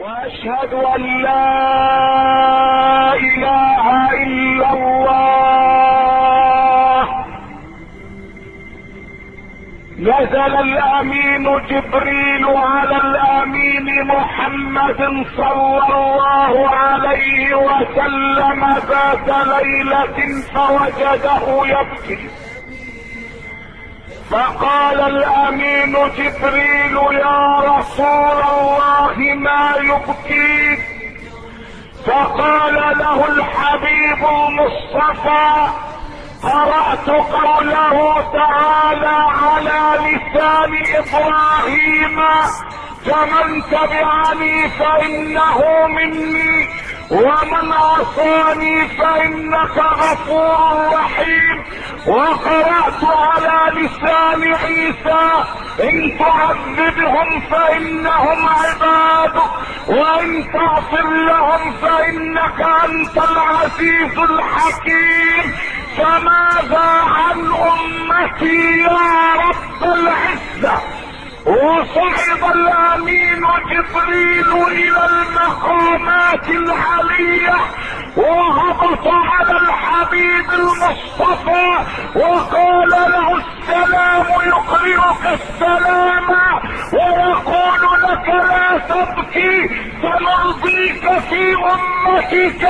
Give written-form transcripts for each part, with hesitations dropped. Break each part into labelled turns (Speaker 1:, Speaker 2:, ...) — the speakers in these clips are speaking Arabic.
Speaker 1: واشهد ان لا اله الا الله. نزل الامين جبريل على الامين محمد صلى الله عليه وسلم ذات ليلة فوجده يبكي، فقال الامين جبريل: يا رسول الله ما يبكيك؟ فقال له الحبيب المصطفى: قرأت قوله تعالى على لسان ابراهيم: فمن تبعني فانه مني ومن عصاني فانك غفور رحيم. وقرأت على لسان عيسى: ان تعذبهم فانهم عبادك وان تغفر لهم فانك انت العزيز الحكيم. فماذا عن امتي يا رب العزة؟ وصعد الامين جبريل الى المقامات العلية وهبط على الحبيب المصطفى وقال له: السلام، يقرئك السلام ويقول لك: لا تبكي، سنرضيك في امتك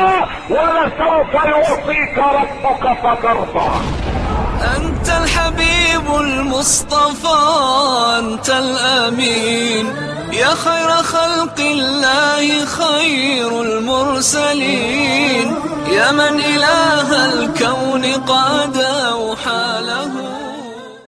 Speaker 1: ولسوف يعطيك ربك فترضى.
Speaker 2: أنت الحبيب المصطفى، أنت الأمين، يا خير خلق الله، خير المرسلين، يا من إله الكون قد أوحى له